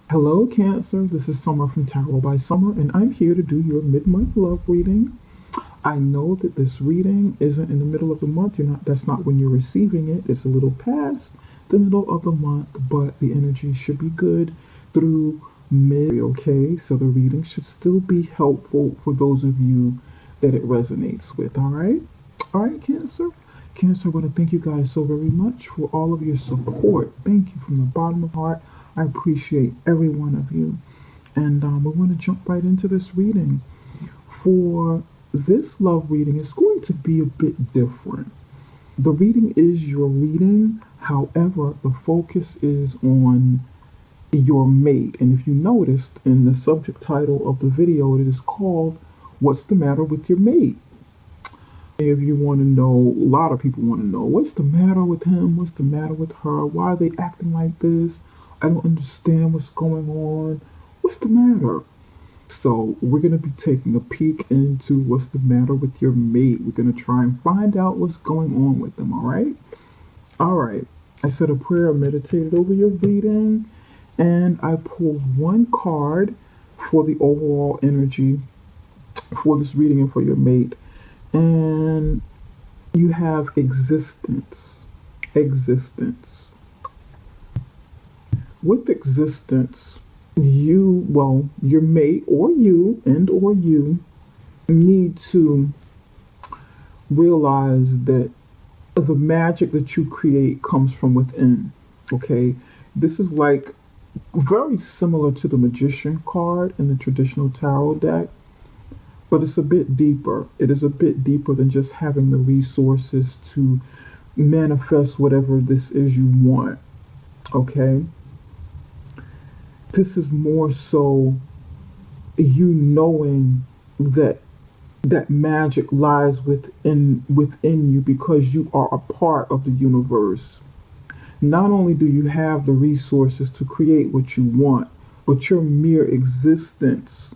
Hello, Cancer. This is Summer from Tarot by Summer, and I'm here to do your mid-month love reading. I know that this reading isn't in the middle of the month. That's not when you're receiving it. It's a little past the middle of the month, but the energy should be good through mid, okay? So the reading should still be helpful for those of you that it resonates with, all right? All right, Cancer. Cancer, I want to thank you guys so very much for all of your support. Thank you from the bottom of my heart. I appreciate every one of you. And we want to jump right into this reading. For this love reading, it's going to be a bit different. The reading is your reading, however, the focus is on your mate. And if you noticed in the subject title of the video, it is called What's the Matter with Your Mate? If you want to know, a lot of people want to know, what's the matter with him? What's the matter with her? Why are they acting like this? I don't understand what's going on. What's the matter? So we're going to be taking a peek into what's the matter with your mate. We're going to try and find out what's going on with them, all right? All right. I said a prayer, meditated over your reading, and I pulled one card for the overall energy for this reading and for your mate. And you have existence. Existence. With existence, your mate or you need to realize that the magic that you create comes from within. Okay? This is like very similar to the Magician card in the traditional tarot deck, but it's a bit deeper. It is a bit deeper than just having the resources to manifest whatever this is you want. Okay? This is more so you knowing that that magic lies within you because you are a part of the universe. Not only do you have the resources to create what you want, but your mere existence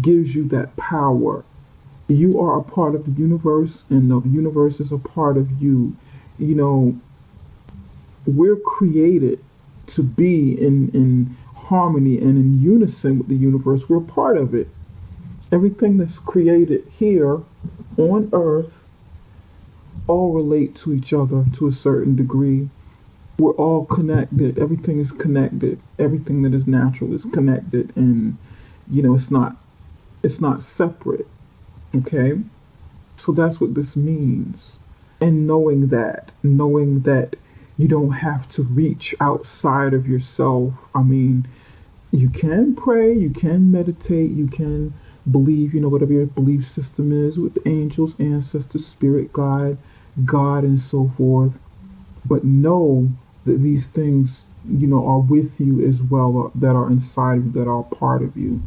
gives you that power. You are a part of the universe, and the universe is a part of you. You know, we're created to be in harmony and in unison with the universe. We're part of it. Everything that's created here on earth all relate to each other to a certain degree. We're all connected. Everything is connected. Everything that is natural is connected, and it's not separate. Okay? So that's what this means. And knowing that you don't have to reach outside of yourself. I mean, you can pray, you can meditate, you can believe, whatever your belief system is with angels, ancestors, spirit guide, God, and so forth. But know that these things, are with you as well, that are inside of you, that are part of you,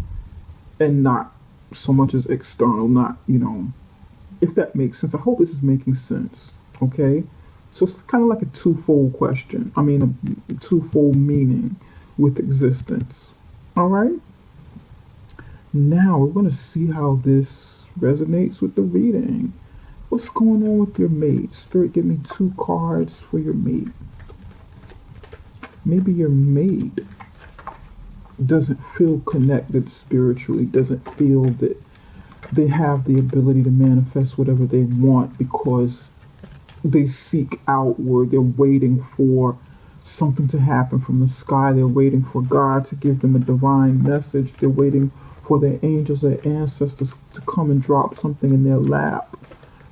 and not so much as external, not, if that makes sense. I hope this is making sense, okay? So it's kind of like a twofold question. I mean, a twofold meaning with existence. All right? Now we're going to see how this resonates with the reading. What's going on with your mate? Spirit, give me two cards for your mate. Maybe your mate doesn't feel connected spiritually, doesn't feel that they have the ability to manifest whatever they want because they seek outward. They're waiting for something to happen from the sky. They're waiting for God to give them a divine message. They're waiting for their angels, their ancestors to come and drop something in their lap.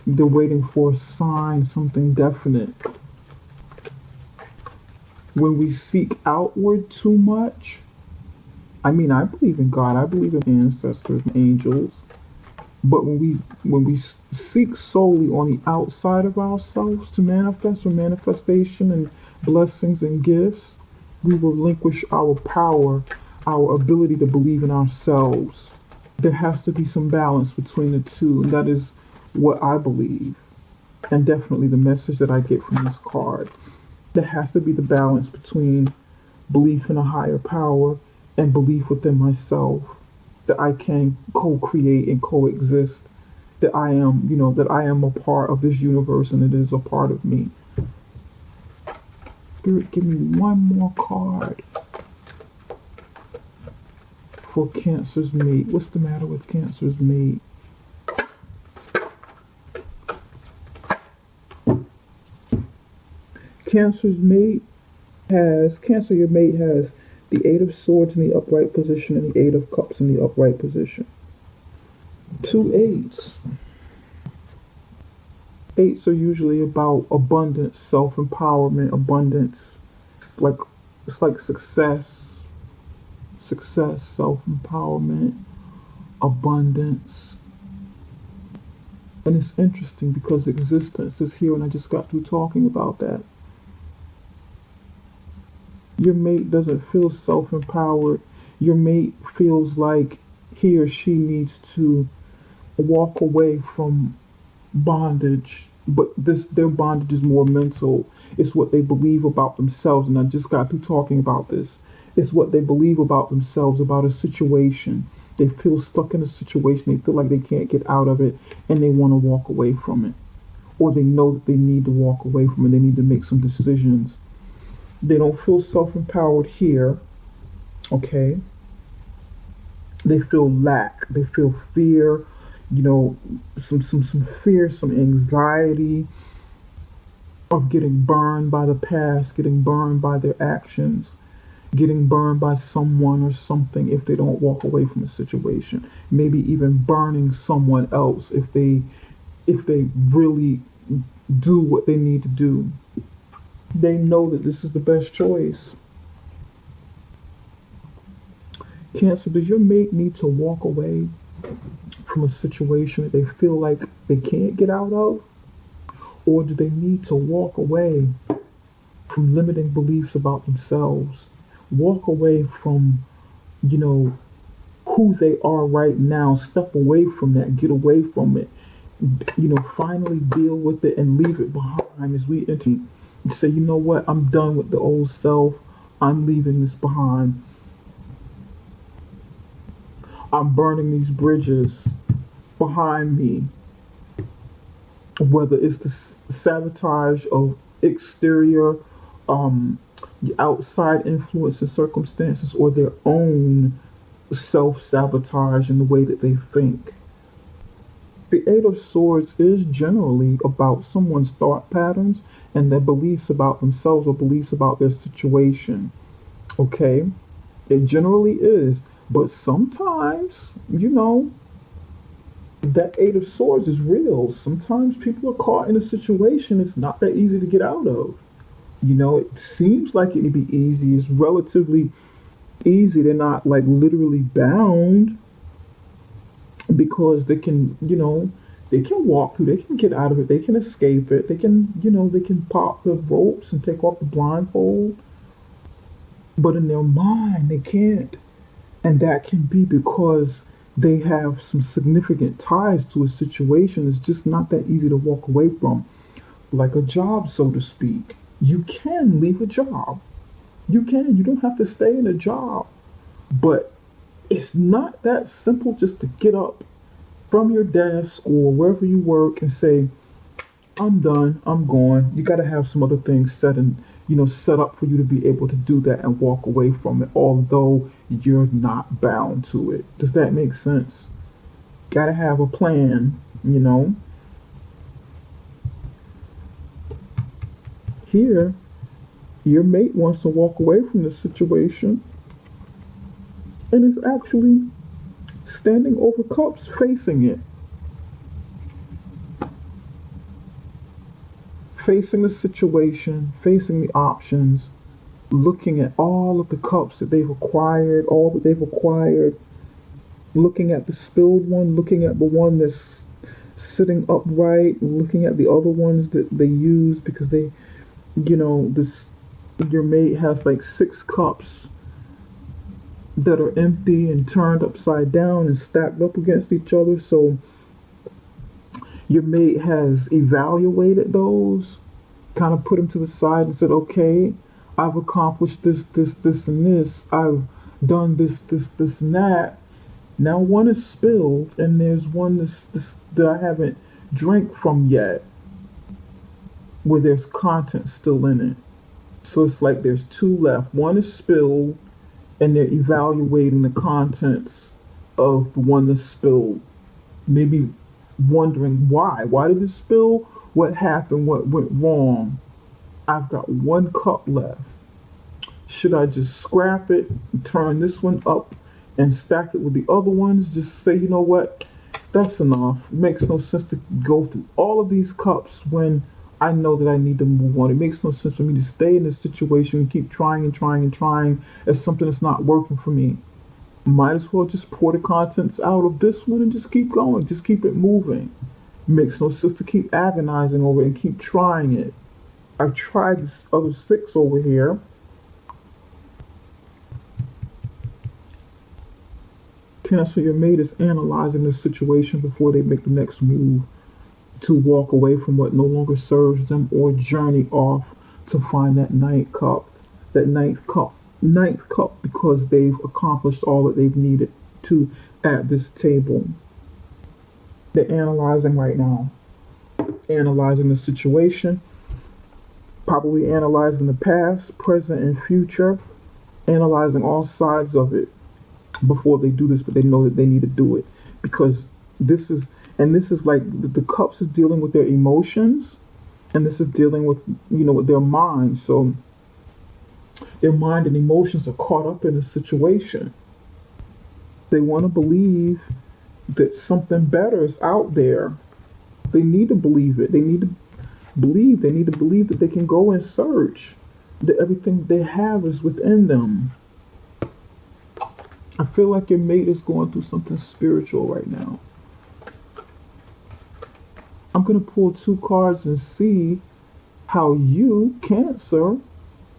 They're waiting for a sign, something definite. When we seek outward too much, I mean, I believe in God. I believe in ancestors and angels. But when we seek solely on the outside of ourselves to manifest for manifestation and blessings and gifts, we relinquish our power, our ability to believe in ourselves. There has to be some balance between the two, and that is what I believe. And definitely the message that I get from this card. There has to be the balance between belief in a higher power and belief within myself that I can co-create and coexist, that I am, that I am a part of this universe and it is a part of me. Spirit, give me one more card. for Cancer's mate. What's the matter with Cancer's mate? Cancer, your mate has the Eight of Swords in the upright position and the Eight of Cups in the upright position. Two eights. Eights are usually about abundance, self-empowerment, abundance. It's like success, self-empowerment, abundance. And it's interesting because existence is here, and I just got through talking about that. Your mate doesn't feel self-empowered. Your mate feels like he or she needs to walk away from bondage, but their bondage is more mental. It's what they believe about themselves, and I just got through talking about this. It's what they believe about themselves, about a situation. They feel stuck in a situation, they feel like they can't get out of it, and they want to walk away from it. Or they know that they need to walk away from it, they need to make some decisions. They don't feel self-empowered here, okay? They feel lack, they feel fear, some fear, some anxiety of getting burned by the past, getting burned by their actions, getting burned by someone or something if they don't walk away from a situation. Maybe even burning someone else if they really do what they need to do. They know that this is the best choice. Cancer, does your mate need to walk away from a situation that they feel like they can't get out of? Or do they need to walk away from limiting beliefs about themselves? Walk away from, who they are right now. Step away from that. Get away from it. Finally deal with it and leave it behind as we enter. You say, you know what? I'm done with the old self. I'm leaving this behind. I'm burning these bridges behind me. Whether it's the sabotage of exterior, outside influence and circumstances, or their own self-sabotage in the way that they think. The Eight of Swords is generally about someone's thought patterns and their beliefs about themselves or beliefs about their situation. Okay? It generally is. But sometimes, that Eight of Swords is real. Sometimes people are caught in a situation it's not that easy to get out of. It seems like it'd be easy. It's relatively easy. They're not like literally bound because they can, they can walk through, they can get out of it, they can escape it, they can, they can pop the ropes and take off the blindfold. But in their mind, they can't. And that can be because they have some significant ties to a situation it's just not that easy to walk away from. Like a job, so to speak. You can leave a job. You can. You don't have to stay in a job. But it's not that simple just to get up from your desk or wherever you work and say, I'm done, I'm gone. You got to have some other things set up for you to be able to do that and walk away from it, although you're not bound to it. Does that make sense? Got to have a plan, Here, your mate wants to walk away from the situation and is actually standing over cups, facing it. Facing the situation, facing the options, looking at all of the cups that they've acquired, looking at the spilled one, looking at the one that's sitting upright, looking at the other ones that they use because they, your mate has like 6 cups that are empty and turned upside down and stacked up against each other. So your mate has evaluated those, kind of put them to the side and said, okay, I've accomplished this, and this. I've done this, and that. Now one is spilled, and there's one that I haven't drank from yet, where there's content still in it. So it's like there's 2 left. One is spilled, and they're evaluating the contents of the one that spilled. Maybe wondering why. Why did it spill? What happened? What went wrong? I've got one cup left. Should I just scrap it, turn this one up, and stack it with the other ones? Just say, you know what? That's enough. It makes no sense to go through all of these cups when I know that I need to move on. It makes no sense for me to stay in this situation and keep trying and trying and trying as something that's not working for me. Might as well just pour the contents out of this one and just keep going. Just keep it moving. It makes no sense to keep agonizing over it and keep trying it. I've tried this other six over here. Cancer, your mate is analyzing the situation before they make the next move to walk away from what no longer serves them or journey off to find that ninth cup because they've accomplished all that they've needed to at this table. They're analyzing right now, analyzing the situation, probably analyzing the past, present, and future, analyzing all sides of it before they do this, but they know that they need to do it because this is like the cups is dealing with their emotions, and this is dealing with with their mind. So their mind and emotions are caught up in a situation. They want to believe that something better is out there. They need to believe it. They need to believe. They need to believe that they can go and search. That everything they have is within them. I feel like your mate is going through something spiritual right now. I'm going to pull two cards and see how you, Cancer,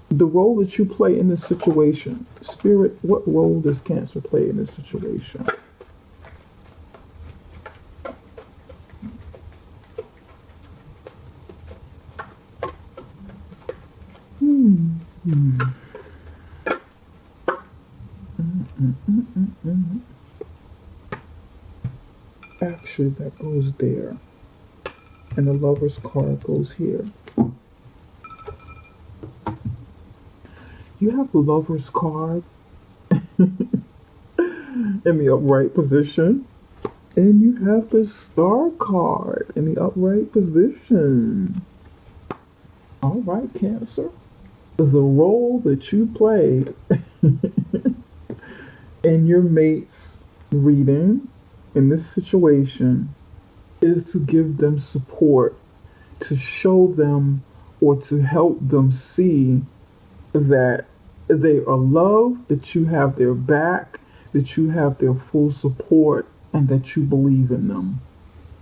the role that you play in this situation. Spirit, what role does Cancer play in this situation? Actually, that goes there. And the Lover's card goes here. You have the Lover's card in the upright position. And you have the Star card in the upright position. All right, Cancer. The role that you play in your mate's reading in this situation is to give them support, to show them or to help them see that they are loved, that you have their back, that you have their full support, and that you believe in them.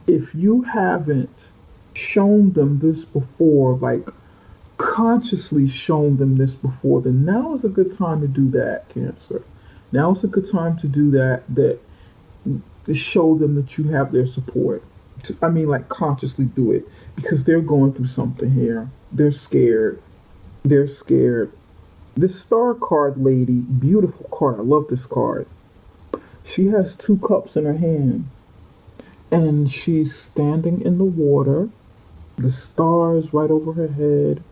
If you haven't shown them this before, like consciously shown them this before, then now is a good time to do that, Cancer. Now is a good time to do that, to show them that you have their support. Like consciously do it because they're going through something here. They're scared. They're scared. This Star card lady, beautiful card. I love this card. She has two cups in her hand and she's standing in the water. The stars right over her head,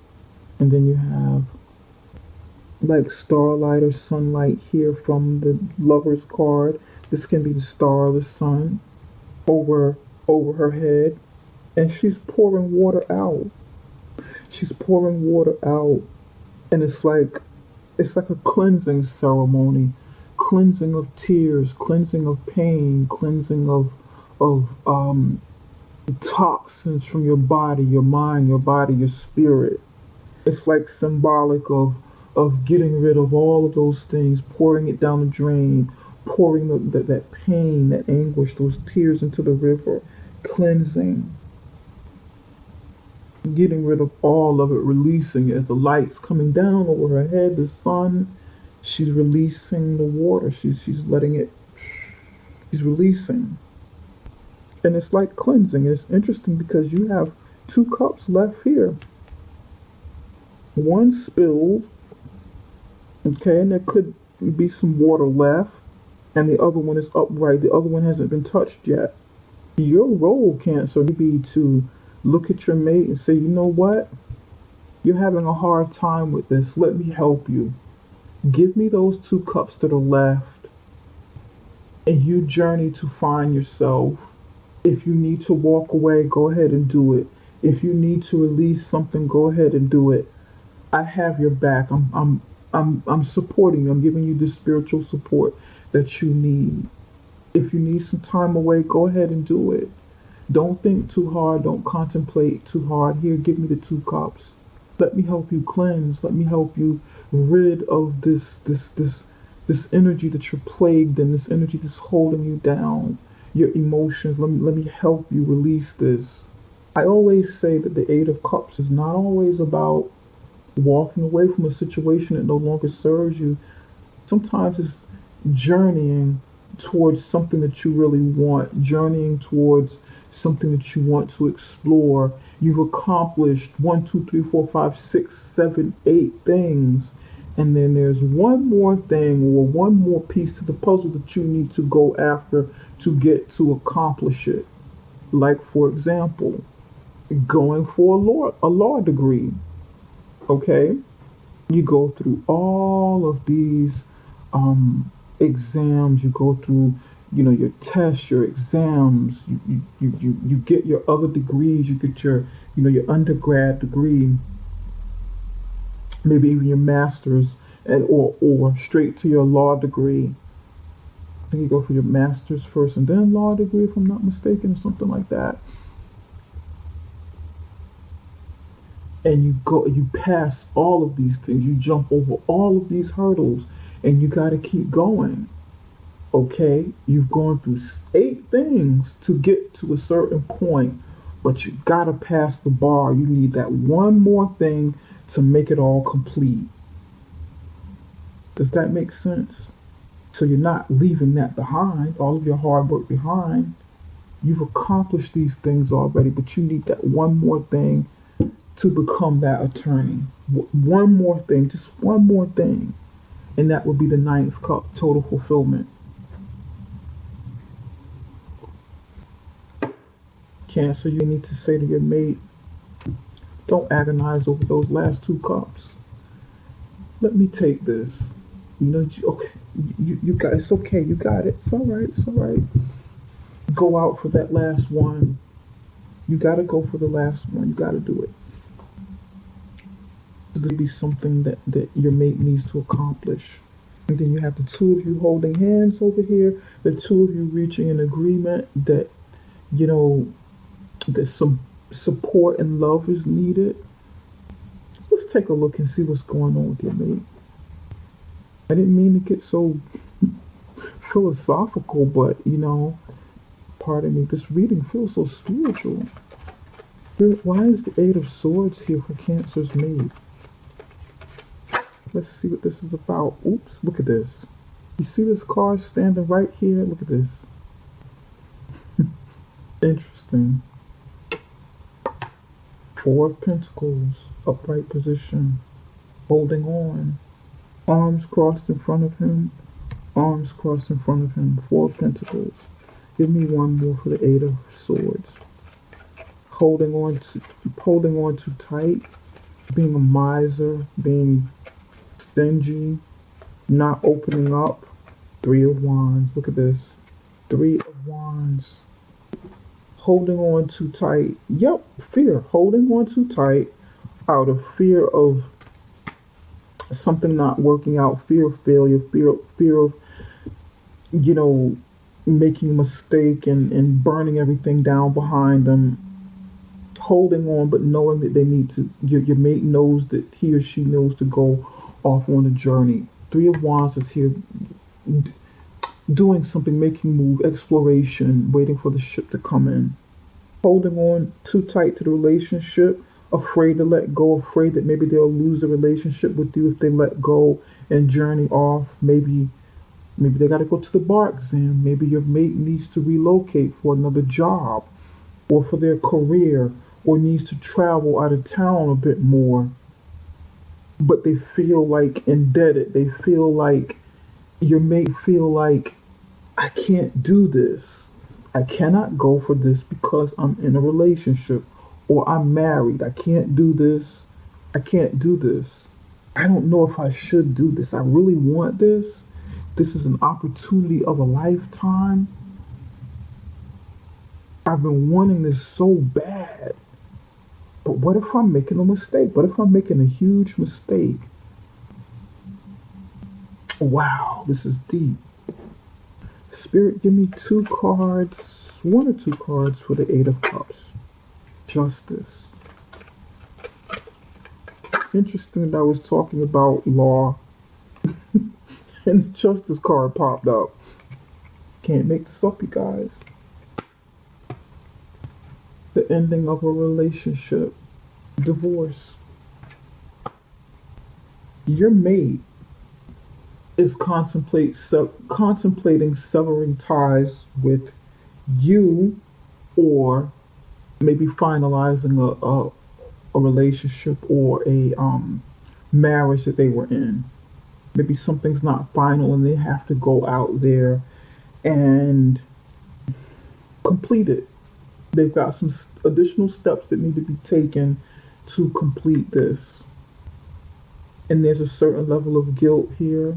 and then you have like starlight or sunlight here from the Lover's card. This can be the star or the sun over her head, and she's pouring water out. She's pouring water out, and it's like a cleansing ceremony, cleansing of tears, cleansing of pain, cleansing of toxins from your body, your mind, your body, your spirit. It's like symbolic of getting rid of all of those things, pouring it down the drain, pouring that pain, that anguish, those tears into the river, cleansing, getting rid of all of it, releasing it. As the light's coming down over her head, the sun, she's releasing the water. She's letting it, she's releasing. And it's like cleansing. It's interesting because you have two cups left here. One spilled, okay, and there could be some water left, and the other one is upright. The other one hasn't been touched yet. Your role, Cancer, would be to look at your mate and say, you know what? You're having a hard time with this. Let me help you. Give me those two cups that are left, and you journey to find yourself. If you need to walk away, go ahead and do it. If you need to release something, go ahead and do it. I have your back. I'm supporting you. I'm giving you the spiritual support that you need. If you need some time away, go ahead and do it. Don't think too hard. Don't contemplate too hard. Here, give me the two cups. Let me help you cleanse. Let me help you rid of this energy that you're plagued in, this energy that's holding you down, your emotions. Let me help you release this. I always say that the Eight of Cups is not always about walking away from a situation that no longer serves you. Sometimes it's journeying towards something that you really want, journeying towards something that you want to explore. You've accomplished one, two, three, four, five, six, seven, eight things. And then there's one more thing or one more piece to the puzzle that you need to go after to get to accomplish it. Like, for example, going for a law degree. Okay? You go through all of these exams, you go through, your tests, your exams, you get your other degrees, you get your undergrad degree, maybe even your master's, and or straight to your law degree. I think you go for your master's first and then law degree, if I'm not mistaken, or something like that. And you pass all of these things, you jump over all of these hurdles, and you got to keep going. Okay, you've gone through eight things to get to a certain point, but you got to pass the bar. You need that one more thing to make it all complete. Does that make sense? So you're not leaving that behind, all of your hard work behind. You've accomplished these things already, but you need that one more thing to become that attorney. One more thing, just one more thing. And that would be the ninth cup, total fulfillment. Cancer, you need to say to your mate, don't agonize over those last two cups. Let me take this. Okay, you got, it's okay, you got it. It's all right, it's all right. Go out for that last one. You got to go for the last one. You got to do it. There'll be something that your mate needs to accomplish. And then you have the two of you holding hands over here, the two of you reaching an agreement that, that some support and love is needed. Let's take a look and see what's going on with your mate. I didn't mean to get so philosophical, but, pardon me, this reading feels so spiritual. Why is the Eight of Swords here for Cancer's mate? Let's see what this is about. Oops, look at this. You see this card standing right here? Look at this. Interesting. Four of Pentacles, upright position, holding on. Arms crossed in front of him, arms crossed in front of him. Four of Pentacles. Give me one more for the Eight of Swords. Holding on too tight, being a miser, being stingy, not opening up. Three of Wands. Look at this. Three of Wands. Holding on too tight. Yep, fear. Holding on too tight out of fear of something not working out, fear of failure, fear of, making a mistake and burning everything down behind them. Holding on, but knowing that they need to, your mate knows that he or she knows to go off on a journey. Three of Wands is here doing something, making move, exploration, waiting for the ship to come in. Holding on too tight to the relationship, afraid to let go, afraid that maybe they'll lose the relationship with you if they let go and journey off. Maybe they got to go to the bar exam. Maybe your mate needs to relocate for another job or for their career, or needs to travel out of town a bit more. But they feel like indebted. They feel like, your mate feel like, I can't do this. I cannot go for this because I'm in a relationship or I'm married. I can't do this. I can't do this. I don't know if I should do this. I really want this. This is an opportunity of a lifetime. I've been wanting this so bad. But what if I'm making a mistake? What if I'm making a huge mistake? Wow, this is deep. Spirit, give me two cards, one or two cards for the Eight of Cups. Justice. Interesting that I was talking about law and the Justice card popped up. Can't make this up, you guys. The ending of a relationship. Divorce. Your mate is contemplating severing ties with you, or maybe finalizing a relationship or a marriage that they were in. Maybe something's not final and they have to go out there and complete it. They've got some additional steps that need to be taken to complete this. And there's a certain level of guilt here.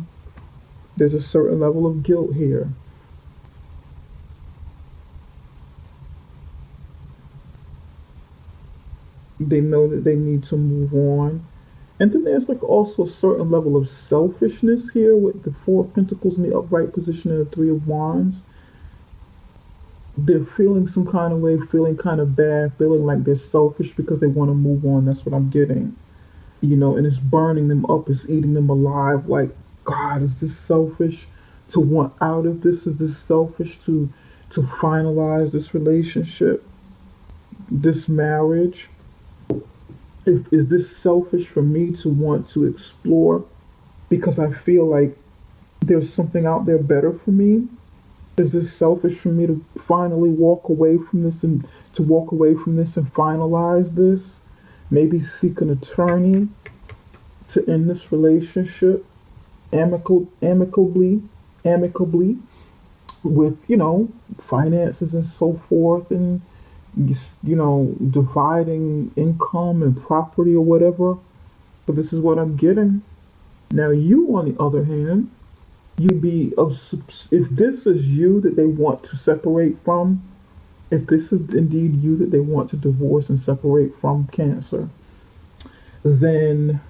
There's a certain level of guilt here. They know that they need to move on. And then there's like also a certain level of selfishness here with the Four of Pentacles in the upright position and the Three of Wands. They're feeling some kind of way, feeling kind of bad, feeling like they're selfish because they want to move on. That's what I'm getting. You know, and it's burning them up, it's eating them alive. Like, God, is this selfish to want out of this? Is this selfish to finalize this relationship, this marriage? Is this selfish for me to want to explore because I feel like there's something out there better for me? Is this selfish for me to finally walk away from this and finalize this? Maybe seek an attorney to end this relationship amicably with, you know, finances and so forth, and you know, dividing income and property or whatever. But this is what I'm getting. Now you, on the other hand, you'd be if this is you that they want to separate from, if this is indeed you that they want to divorce and separate from, Cancer, then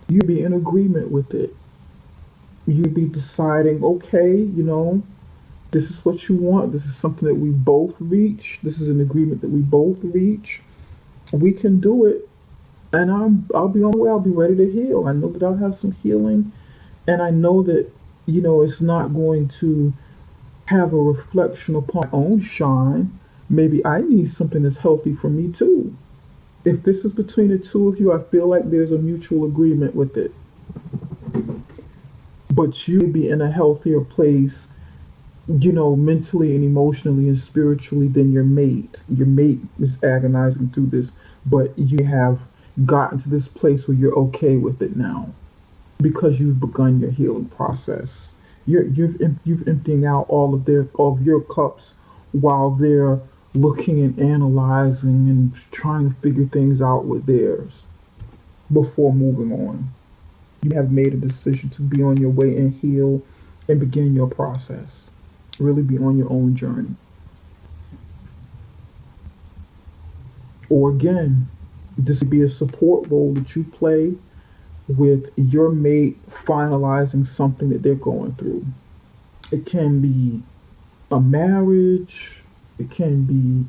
you'd be in agreement with it. You'd be deciding, okay, you know, this is what you want. This is something that we both reach. This is an agreement that we both reach. We can do it. And I'll be on the way. I'll be ready to heal. I know that I'll have some healing. And I know that, you know, it's not going to have a reflection upon my own shine. Maybe I need something that's healthy for me too. If this is between the two of you, I feel like there's a mutual agreement with it. But you be in a healthier place, you know, mentally and emotionally and spiritually than your mate. Your mate is agonizing through this, but you have gotten to this place where you're okay with it now because you've begun your healing process. You've emptying out all of your cups while they're looking and analyzing and trying to figure things out with theirs before moving on. You have made a decision to be on your way and heal and begin your process. Really be on your own journey. Or again, this would be a support role that you play with your mate finalizing something that they're going through. It can be a marriage. It can be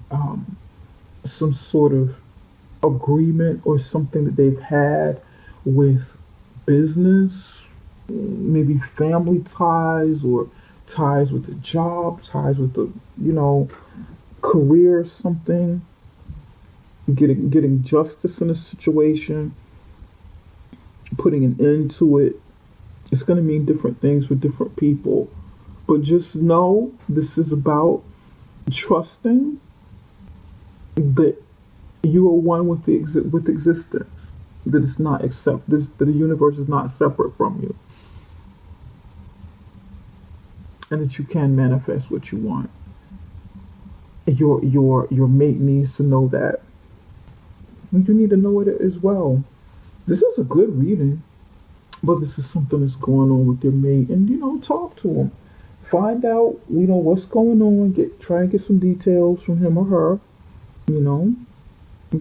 some sort of agreement or something that they've had with business, maybe family ties or ties with the job, ties with the, you know, career or something. Getting justice in a situation, putting an end to it. It's going to mean different things for different people. But just know this is about trusting that you are one with with existence. That it's not that the universe is not separate from you. And that you can manifest what you want. Your mate needs to know that. And you need to know it as well. This is a good reading. but this is something that's going on with your mate, and talk to him, find out what's going on, try and get some details from him or her, you know,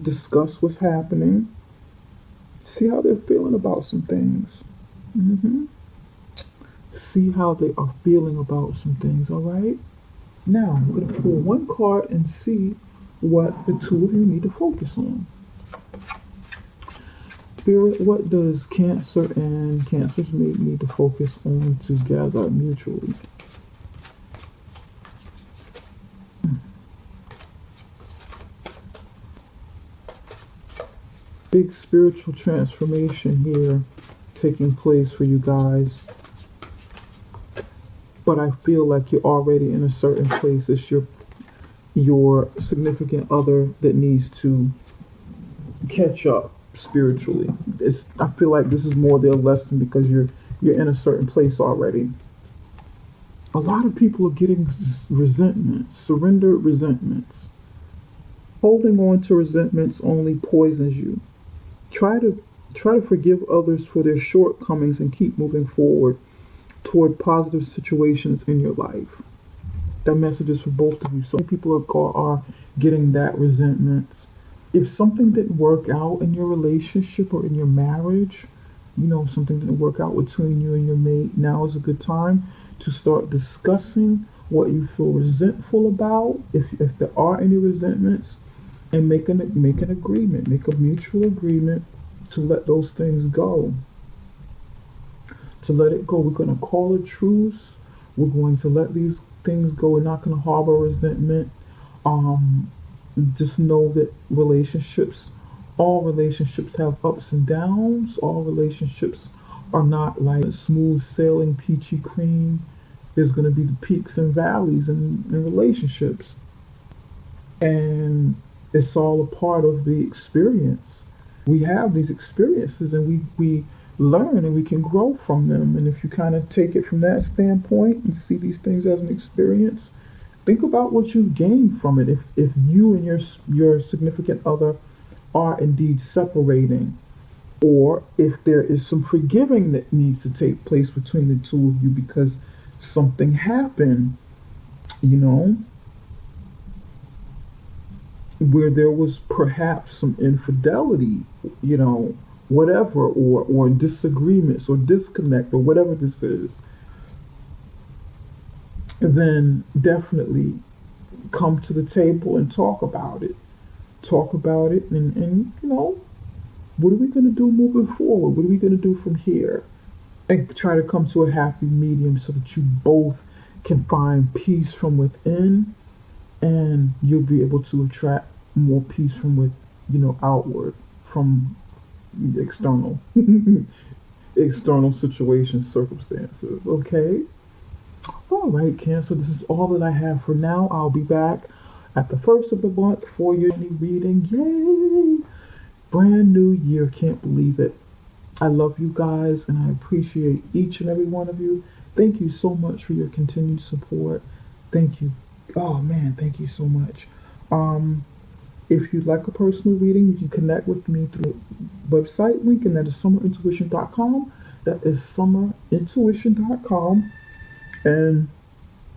discuss what's happening, see how they're feeling about some things. hmm See how they are feeling about some things. All right. Now I'm going to pull one card and see what the two of you need to focus on. Spirit, what does Cancer and Cancer's mate need to focus on together mutually? Big spiritual transformation here taking place for you guys. But I feel like you're already in a certain place. It's your significant other that needs to catch up spiritually. I feel like this is more their lesson because you're in a certain place already. A lot of people are getting resentments, surrendered resentments. Holding on to resentments only poisons you. Try to forgive others for their shortcomings and keep moving forward toward positive situations in your life. That message is for both of you. Some people are getting that resentment. If something didn't work out in your relationship or in your marriage, something didn't work out between you and your mate, now is a good time to start discussing what you feel resentful about, if there are any resentments, and make an agreement, make a mutual agreement to let those things go. To let it go. We're going to call a truce. We're going to let these things go. We're not going to harbor resentment. Just know that all relationships have ups and downs. All relationships are not like smooth sailing peachy cream. There's going to be the peaks and valleys in relationships. And it's all a part of the experience. We have these experiences and we learn and we can grow from them. And if you kind of take it from that standpoint and see these things as an experience, think about what you've gained from it. If you and your significant other are indeed separating, or if there is some forgiving that needs to take place between the two of you because something happened, where there was perhaps some infidelity, whatever, or disagreements or disconnect or whatever this is, then definitely come to the table and talk about it. Talk about it and what are we going to do moving forward? What are we going to do from here? And try to come to a happy medium so that you both can find peace from within, and you'll be able to attract more peace from outward, from the external situations, circumstances. Okay. All right, Cancer. This is all that I have for now. I'll be back at the first of the month for your reading. Yay! Brand new year. Can't believe it. I love you guys and I appreciate each and every one of you. Thank you so much for your continued support. Thank you. Oh man, thank you so much. If you'd like a personal reading, you can connect with me through the website link, and that is summerintuition.com. That is summerintuition.com. And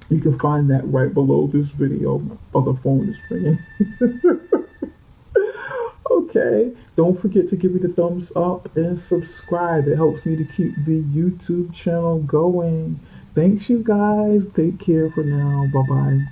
you can find that right below this video. My other phone is ringing. Okay. Don't forget to give me the thumbs up and subscribe. It helps me to keep the YouTube channel going. Thanks, you guys. Take care for now. Bye-bye.